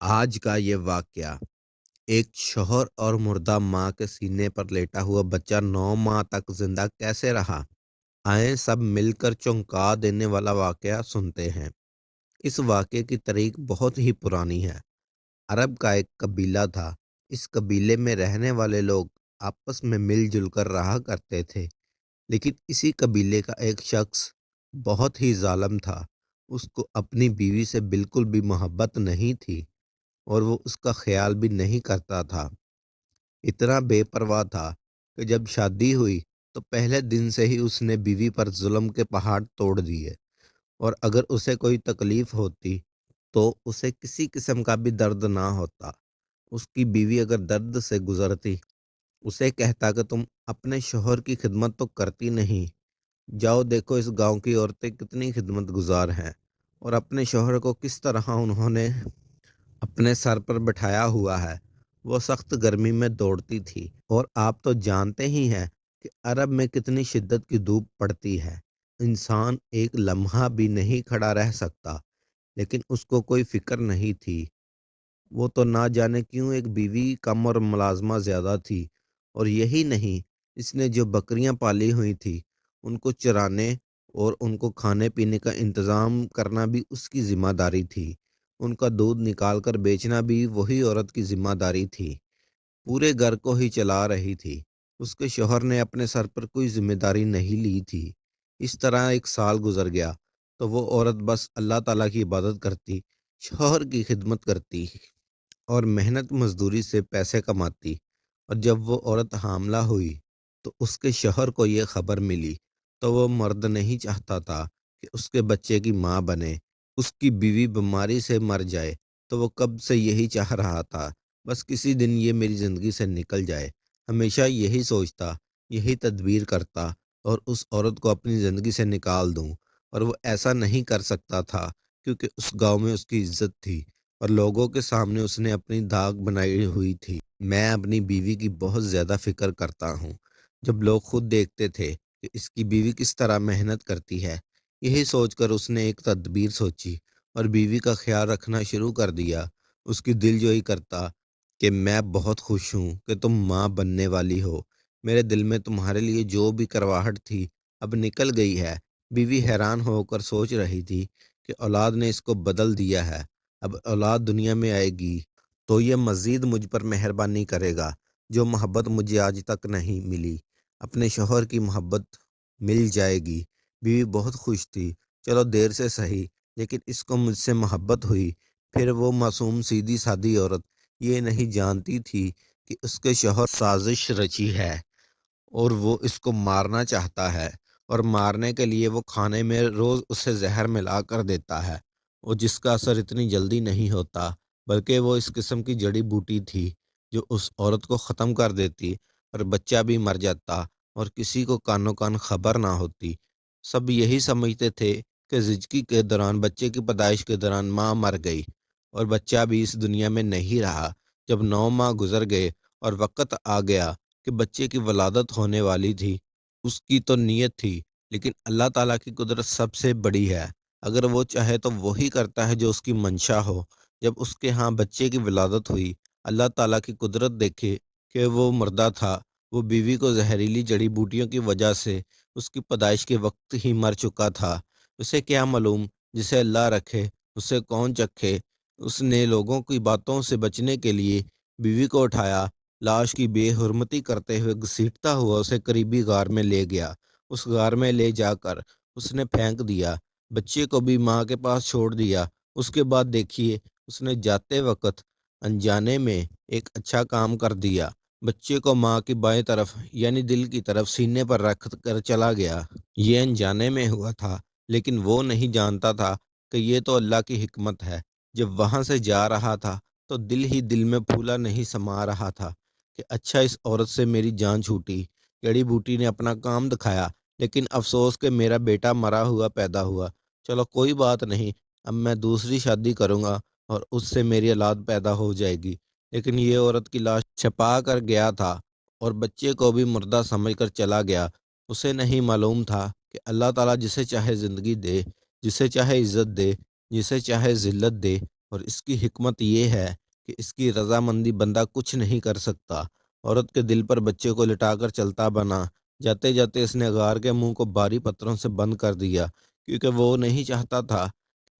آج کا یہ واقعہ ایک شوہر اور مردہ ماں کے سینے پر لیٹا ہوا بچہ 9 ماہ تک زندہ کیسے رہا؟ آئیں سب مل کر چونکا دینے والا واقعہ سنتے ہیں۔ اس واقعے کی تاریخ بہت ہی پرانی ہے۔ عرب کا ایک قبیلہ تھا۔ اس قبیلے میں رہنے والے لوگ آپس میں مل جل کر رہا کرتے تھے، لیکن اسی قبیلے کا ایک شخص بہت ہی ظالم تھا۔ اس کو اپنی بیوی سے بالکل بھی محبت نہیں تھی اور وہ اس کا خیال بھی نہیں کرتا تھا۔ اتنا بے پرواہ تھا کہ جب شادی ہوئی تو پہلے دن سے ہی اس نے بیوی پر ظلم کے پہاڑ توڑ دیے، اور اگر اسے کوئی تکلیف ہوتی تو اسے کسی قسم کا بھی درد نہ ہوتا۔ اس کی بیوی اگر درد سے گزرتی، اسے کہتا کہ تم اپنے شوہر کی خدمت تو کرتی نہیں، جاؤ دیکھو اس گاؤں کی عورتیں کتنی خدمت گزار ہیں، اور اپنے شوہر کو کس طرح انہوں نے اپنے سر پر بٹھایا ہوا ہے۔ وہ سخت گرمی میں دوڑتی تھی، اور آپ تو جانتے ہی ہیں کہ عرب میں کتنی شدت کی دھوپ پڑتی ہے۔ انسان ایک لمحہ بھی نہیں کھڑا رہ سکتا، لیکن اس کو کوئی فکر نہیں تھی۔ وہ تو نہ جانے کیوں ایک بیوی کم اور ملازمہ زیادہ تھی، اور یہی نہیں، اس نے جو بکریاں پالی ہوئی تھی ان کو چرانے اور ان کو کھانے پینے کا انتظام کرنا بھی اس کی ذمہ داری تھی۔ ان کا دودھ نکال کر بیچنا بھی وہی عورت کی ذمہ داری تھی۔ پورے گھر کو ہی چلا رہی تھی۔ اس کے شوہر نے اپنے سر پر کوئی ذمہ داری نہیں لی تھی۔ اس طرح ایک سال گزر گیا تو وہ عورت بس اللہ تعالیٰ کی عبادت کرتی، شوہر کی خدمت کرتی اور محنت مزدوری سے پیسے کماتی۔ اور جب وہ عورت حاملہ ہوئی تو اس کے شوہر کو یہ خبر ملی، تو وہ مرد نہیں چاہتا تھا کہ اس کے بچے کی ماں بنے، اس کی بیوی بیماری سے مر جائے۔ تو وہ کب سے یہی چاہ رہا تھا، بس کسی دن یہ میری زندگی سے نکل جائے۔ ہمیشہ یہی سوچتا، یہی تدبیر کرتا اور اس عورت کو اپنی زندگی سے نکال دوں، اور وہ ایسا نہیں کر سکتا تھا کیونکہ اس گاؤں میں اس کی عزت تھی اور لوگوں کے سامنے اس نے اپنی داغ بنائی ہوئی تھی۔ میں اپنی بیوی کی بہت زیادہ فکر کرتا ہوں۔ جب لوگ خود دیکھتے تھے کہ اس کی بیوی کس طرح محنت کرتی ہے، یہی سوچ کر اس نے ایک تدبیر سوچی اور بیوی کا خیال رکھنا شروع کر دیا۔ اس کی دل جوئی کرتا کہ میں بہت خوش ہوں کہ تم ماں بننے والی ہو۔ میرے دل میں تمہارے لیے جو بھی کرواہٹ تھی اب نکل گئی ہے۔ بیوی حیران ہو کر سوچ رہی تھی کہ اولاد نے اس کو بدل دیا ہے۔ اب اولاد دنیا میں آئے گی تو یہ مزید مجھ پر مہربانی کرے گا، جو محبت مجھے آج تک نہیں ملی۔ اپنے شوہر کی محبت مل جائے گی۔ بیوی بہت خوش تھی۔ چلو دیر سے سہی، لیکن اس کو مجھ سے محبت ہوئی۔ پھر وہ معصوم سیدھی سادی عورت یہ نہیں جانتی تھی کہ اس کے شوہر سازش رچی ہے اور وہ اس کو مارنا چاہتا ہے، اور مارنے کے لیے وہ کھانے میں روز اسے زہر ملا کر دیتا ہے، اور جس کا اثر اتنی جلدی نہیں ہوتا، بلکہ وہ اس قسم کی جڑی بوٹی تھی جو اس عورت کو ختم کر دیتی اور بچہ بھی مر جاتا اور کسی کو کانوں کان خبر نہ ہوتی۔ سب یہی سمجھتے تھے کہ زچگی کے دوران، بچے کی پیدائش کے دوران ماں مر گئی اور بچہ بھی اس دنیا میں نہیں رہا۔ جب 9 ماہ گزر گئے اور وقت آ گیا کہ بچے کی ولادت ہونے والی تھی، اس کی تو نیت تھی، لیکن اللہ تعالیٰ کی قدرت سب سے بڑی ہے۔ اگر وہ چاہے تو وہی کرتا ہے جو اس کی منشا ہو۔ جب اس کے ہاں بچے کی ولادت ہوئی، اللہ تعالیٰ کی قدرت دیکھے کہ وہ مردہ تھا۔ وہ بیوی کو زہریلی جڑی بوٹیوں کی وجہ سے اس کی پیدائش کے وقت ہی مر چکا تھا۔ اسے کیا معلوم، جسے اللہ رکھے اسے کون چکھے۔ اس نے لوگوں کی باتوں سے بچنے کے لیے بیوی کو اٹھایا، لاش کی بے حرمتی کرتے ہوئے گھسیٹتا ہوا اسے قریبی غار میں لے گیا۔ اس غار میں لے جا کر اس نے پھینک دیا، بچے کو بھی ماں کے پاس چھوڑ دیا۔ اس کے بعد دیکھیے، اس نے جاتے وقت انجانے میں ایک اچھا کام کر دیا۔ بچے کو ماں کی بائیں طرف یعنی دل کی طرف سینے پر رکھ کر چلا گیا۔ یہ انجانے میں ہوا تھا، لیکن وہ نہیں جانتا تھا کہ یہ تو اللہ کی حکمت ہے۔ جب وہاں سے جا رہا تھا تو دل ہی دل میں پھولا نہیں سما رہا تھا کہ اچھا اس عورت سے میری جان چھوٹی۔ جڑی بوٹی نے اپنا کام دکھایا، لیکن افسوس کہ میرا بیٹا مرا ہوا پیدا ہوا۔ چلو کوئی بات نہیں، اب میں دوسری شادی کروں گا اور اس سے میری اولاد پیدا ہو جائے گی۔ لیکن یہ عورت کی لاش چھپا کر گیا تھا اور بچے کو بھی مردہ سمجھ کر چلا گیا۔ اسے نہیں معلوم تھا کہ اللہ تعالیٰ جسے چاہے زندگی دے، جسے چاہے عزت دے، جسے چاہے ذلت دے، اور اس کی حکمت یہ ہے کہ اس کی رضامندی بندہ کچھ نہیں کر سکتا۔ عورت کے دل پر بچے کو لٹا کر چلتا بنا، جاتے جاتے اس نے غار کے منہ کو بھاری پتھروں سے بند کر دیا، کیونکہ وہ نہیں چاہتا تھا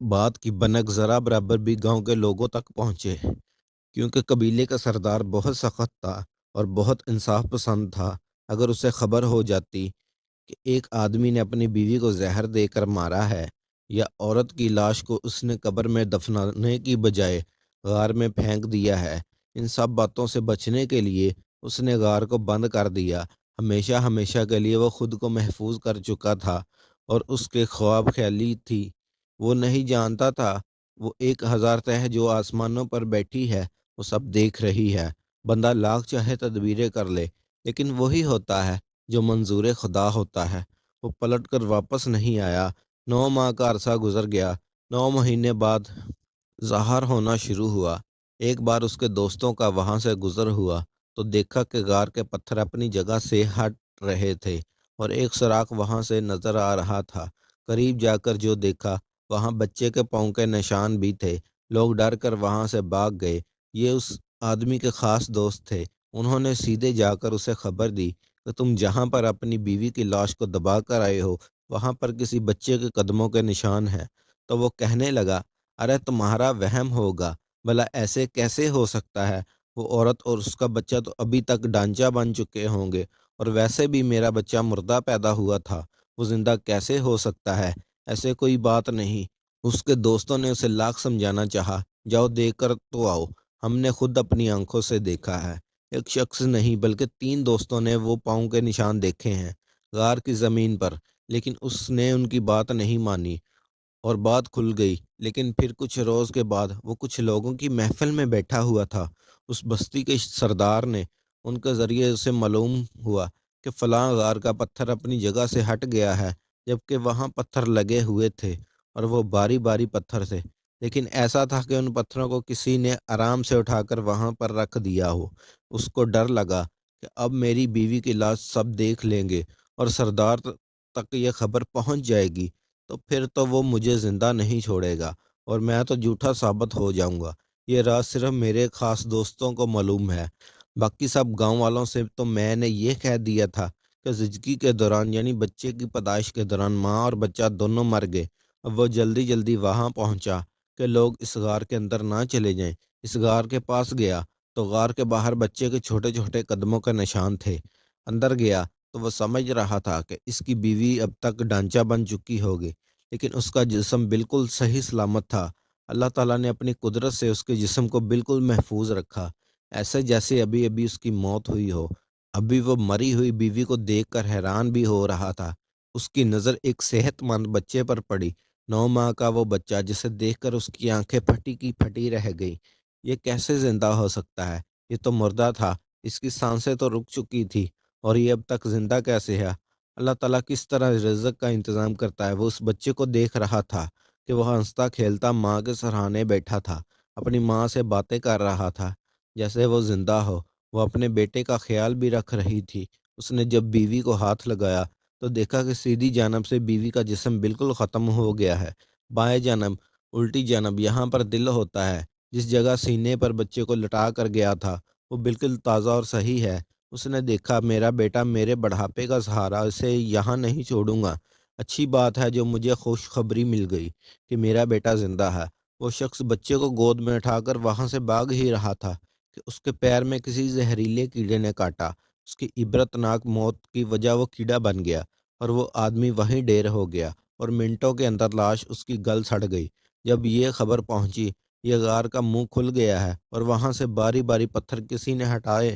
بات کی بنک ذرا برابر بھی گاؤں کے لوگوں تک پہنچے، کیونکہ قبیلے کا سردار بہت سخت تھا اور بہت انصاف پسند تھا۔ اگر اسے خبر ہو جاتی کہ ایک آدمی نے اپنی بیوی کو زہر دے کر مارا ہے، یا عورت کی لاش کو اس نے قبر میں دفنانے کی بجائے غار میں پھینک دیا ہے، ان سب باتوں سے بچنے کے لیے اس نے غار کو بند کر دیا۔ ہمیشہ ہمیشہ کے لیے وہ خود کو محفوظ کر چکا تھا، اور اس کے خواب خیالی تھی۔ وہ نہیں جانتا تھا وہ 1000 تہ جو آسمانوں پر بیٹھی ہے وہ سب دیکھ رہی ہے۔ بندہ لاکھ چاہے تدبیریں کر لے، لیکن وہی ہوتا ہے جو منظور خدا ہوتا ہے۔ وہ پلٹ کر واپس نہیں آیا۔ 9 ماہ کا عرصہ گزر گیا۔ 9 مہینے بعد ظاہر ہونا شروع ہوا۔ ایک بار اس کے دوستوں کا وہاں سے گزر ہوا تو دیکھا کہ غار کے پتھر اپنی جگہ سے ہٹ رہے تھے، اور ایک سوراخ وہاں سے نظر آ رہا تھا۔ قریب جا کر جو دیکھا، وہاں بچے کے پاؤں کے نشان بھی تھے۔ لوگ ڈر کر وہاں سے بھاگ گئے۔ یہ اس آدمی کے خاص دوست تھے۔ انہوں نے سیدھے جا کر اسے خبر دی کہ تم جہاں پر اپنی بیوی کی لاش کو دبا کر آئے ہو، وہاں پر کسی بچے کے قدموں کے نشان ہیں۔ تو وہ کہنے لگا، ارے تمہارا وہم ہوگا، بھلا ایسے کیسے ہو سکتا ہے؟ وہ عورت اور اس کا بچہ تو ابھی تک ڈانچہ بن چکے ہوں گے، اور ویسے بھی میرا بچہ مردہ پیدا ہوا تھا، وہ زندہ کیسے ہو سکتا ہے؟ ایسے کوئی بات نہیں۔ اس کے دوستوں نے اسے لاکھ سمجھانا چاہا، جاؤ دیکھ کر تو آؤ، ہم نے خود اپنی آنکھوں سے دیکھا ہے۔ ایک شخص نہیں بلکہ 3 دوستوں نے وہ پاؤں کے نشان دیکھے ہیں غار کی زمین پر، لیکن اس نے ان کی بات نہیں مانی، اور بات کھل گئی۔ لیکن پھر کچھ روز کے بعد وہ کچھ لوگوں کی محفل میں بیٹھا ہوا تھا۔ اس بستی کے سردار نے ان کے ذریعے اسے معلوم ہوا کہ فلاں غار کا پتھر اپنی جگہ سے ہٹ گیا ہے، جبکہ وہاں پتھر لگے ہوئے تھے، اور وہ باری باری پتھر تھے، لیکن ایسا تھا کہ ان پتھروں کو کسی نے آرام سے اٹھا کر وہاں پر رکھ دیا ہو۔ اس کو ڈر لگا کہ اب میری بیوی کی لاش سب دیکھ لیں گے اور سردار تک یہ خبر پہنچ جائے گی، تو پھر تو وہ مجھے زندہ نہیں چھوڑے گا، اور میں تو جھوٹا ثابت ہو جاؤں گا۔ یہ راز صرف میرے خاص دوستوں کو معلوم ہے، باقی سب گاؤں والوں سے تو میں نے یہ کہہ دیا تھا کہ زچگی کے دوران، یعنی بچے کی پیدائش کے دوران، ماں اور بچہ دونوں مر گئے۔ اب وہ جلدی جلدی وہاں پہنچا کہ لوگ اس غار کے اندر نہ چلے جائیں۔ اس غار کے پاس گیا تو غار کے باہر بچے کے چھوٹے چھوٹے قدموں کے نشان تھے۔ اندر گیا تو وہ سمجھ رہا تھا کہ اس کی بیوی اب تک ڈانچہ بن چکی ہوگی، لیکن اس کا جسم بالکل صحیح سلامت تھا۔ اللہ تعالیٰ نے اپنی قدرت سے اس کے جسم کو بالکل محفوظ رکھا، ایسے جیسے ابھی ابھی اس کی موت ہوئی ہو۔ ابھی وہ مری ہوئی بیوی کو دیکھ کر حیران بھی ہو رہا تھا۔ اس کی نظر ایک صحت مند بچے پر پڑی۔ 9 ماہ کا وہ بچہ جسے دیکھ کر اس کی آنکھیں پھٹی کی پھٹی رہ گئی۔ یہ کیسے زندہ ہو سکتا ہے؟ یہ تو مردہ تھا، اس کی سانسیں تو رک چکی تھی، اور یہ اب تک زندہ کیسے ہے؟ اللہ تعالیٰ کس طرح رزق کا انتظام کرتا ہے۔ وہ اس بچے کو دیکھ رہا تھا کہ وہ ہنستا کھیلتا ماں کے سرہانے بیٹھا تھا، اپنی ماں سے باتیں کر رہا تھا جیسے وہ زندہ ہو۔ وہ اپنے بیٹے کا خیال بھی رکھ رہی تھی۔ اس نے جب بیوی کو ہاتھ لگایا تو دیکھا کہ سیدھی جانب سے بیوی کا جسم بالکل ختم ہو گیا ہے۔ بائیں جانب، الٹی جانب، یہاں پر دل ہوتا ہے، جس جگہ سینے پر بچے کو لٹا کر گیا تھا، وہ بالکل تازہ اور صحیح ہے۔ اس نے دیکھا میرا بیٹا میرے بڑھاپے کا سہارا، اسے یہاں نہیں چھوڑوں گا۔ اچھی بات ہے جو مجھے خوشخبری مل گئی کہ میرا بیٹا زندہ ہے۔ وہ شخص بچے کو گود میں اٹھا کر وہاں سے بھاگ ہی رہا تھا کہ اس کے پیر میں کسی زہریلے کیڑے نے کاٹا۔ اس کی عبرتناک موت کی وجہ وہ کیڑا بن گیا، اور وہ آدمی وہیں ڈیر ہو گیا، اور منٹوں کے اندر لاش اس کی گل سڑ گئی۔ جب یہ خبر پہنچی یہ غار کا منہ کھل گیا ہے اور وہاں سے باری باری پتھر کسی نے ہٹائے،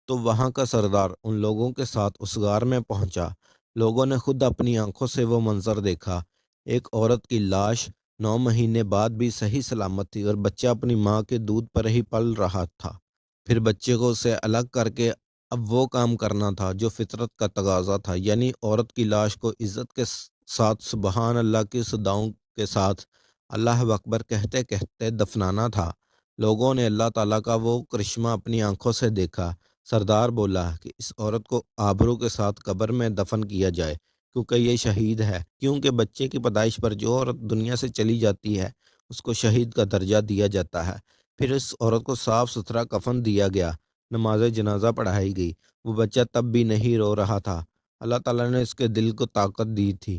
تو وہاں کا سردار ان لوگوں کے ساتھ اس غار میں پہنچا۔ لوگوں نے خود اپنی آنکھوں سے وہ منظر دیکھا۔ ایک عورت کی لاش 9 مہینے بعد بھی صحیح سلامت تھی، اور بچہ اپنی ماں کے دودھ پر ہی پل رہا تھا۔ پھر بچے کو اسے الگ کر کے اب وہ کام کرنا تھا جو فطرت کا تقاضا تھا، یعنی عورت کی لاش کو عزت کے ساتھ سبحان اللہ کی صداؤں کے ساتھ اللہ اکبر کہتے کہتے دفنانا تھا۔ لوگوں نے اللہ تعالیٰ کا وہ کرشمہ اپنی آنکھوں سے دیکھا۔ سردار بولا کہ اس عورت کو آبرو کے ساتھ قبر میں دفن کیا جائے، کیونکہ یہ شہید ہے۔ کیونکہ بچے کی پیدائش پر جو عورت دنیا سے چلی جاتی ہے اس کو شہید کا درجہ دیا جاتا ہے۔ پھر اس عورت کو صاف ستھرا کفن دیا گیا، نماز جنازہ پڑھائی گئی۔ وہ بچہ تب بھی نہیں رو رہا تھا۔ اللہ تعالیٰ نے اس کے دل کو طاقت دی تھی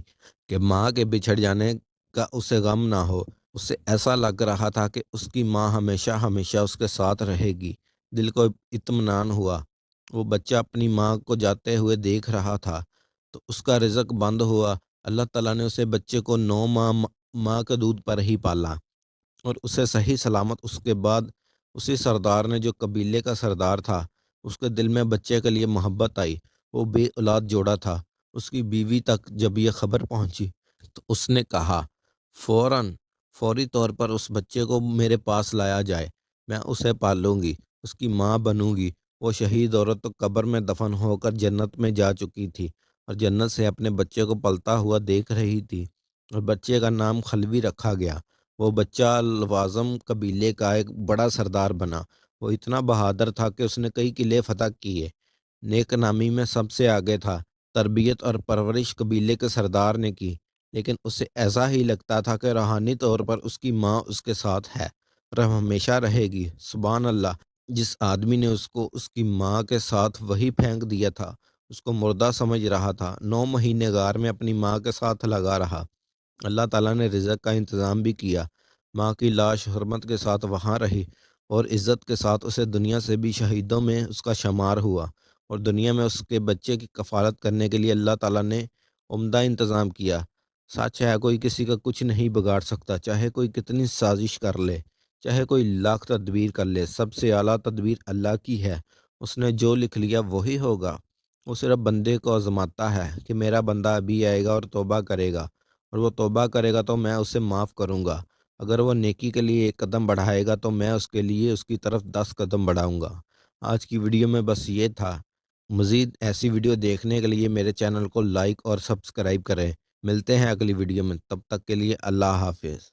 کہ ماں کے بچھڑ جانے کا اسے غم نہ ہو۔ اسے ایسا لگ رہا تھا کہ اس کی ماں ہمیشہ ہمیشہ اس کے ساتھ رہے گی۔ دل کو اطمینان ہوا۔ وہ بچہ اپنی ماں کو جاتے ہوئے دیکھ رہا تھا تو اس کا رزق بند ہوا۔ اللہ تعالیٰ نے اسے بچے کو 9 ماہ ماں کے دودھ پر ہی پالا اور اسے صحیح سلامت اس کے بعد اسی سردار نے جو قبیلے کا سردار تھا، اس کے دل میں بچے کے لیے محبت آئی۔ وہ بے اولاد جوڑا تھا۔ اس کی بیوی تک جب یہ خبر پہنچی تو اس نے کہا فوری طور پر اس بچے کو میرے پاس لایا جائے، میں اسے پالوں گی، اس کی ماں بنوں گی۔ وہ شہید عورت تو قبر میں دفن ہو کر جنت میں جا چکی تھی اور جنت سے اپنے بچے کو پلتا ہوا دیکھ رہی تھی، اور بچے کا نام خلوی رکھا گیا۔ وہ بچہ لوازم قبیلے کا ایک بڑا سردار بنا۔ وہ اتنا بہادر تھا کہ اس نے کئی قلعے فتح کیے، نیک نامی میں سب سے آگے تھا۔ تربیت اور پرورش قبیلے کے سردار نے کی، لیکن اسے ایسا ہی لگتا تھا کہ روحانی طور پر اس کی ماں اس کے ساتھ ہے اور ہمیشہ رہے گی۔ سبحان اللہ! جس آدمی نے اس کو اس کی ماں کے ساتھ وہی پھینک دیا تھا، اس کو مردہ سمجھ رہا تھا، 9 مہینے غار میں اپنی ماں کے ساتھ لگا رہا۔ اللہ تعالیٰ نے رزق کا انتظام بھی کیا۔ ماں کی لاش حرمت کے ساتھ وہاں رہی اور عزت کے ساتھ اسے دنیا سے بھی شہیدوں میں اس کا شمار ہوا، اور دنیا میں اس کے بچے کی کفالت کرنے کے لیے اللہ تعالیٰ نے عمدہ انتظام کیا۔ سچ ہے، کوئی کسی کا کچھ نہیں بگاڑ سکتا، چاہے کوئی کتنی سازش کر لے، چاہے کوئی لاکھ تدبیر کر لے۔ سب سے اعلیٰ تدبیر اللہ کی ہے۔ اس نے جو لکھ لیا وہی ہوگا۔ وہ صرف بندے کو آزماتا ہے کہ میرا بندہ ابھی آئے گا اور توبہ کرے گا، اور وہ توبہ کرے گا تو میں اسے معاف کروں گا۔ اگر وہ نیکی کے لیے 1 قدم بڑھائے گا تو میں اس کے لیے اس کی طرف 10 قدم بڑھاؤں گا۔ آج کی ویڈیو میں بس یہ تھا۔ مزید ایسی ویڈیو دیکھنے کے لیے میرے چینل کو لائک اور سبسکرائب کریں۔ ملتے ہیں اگلی ویڈیو میں، تب تک کے لیے اللہ حافظ۔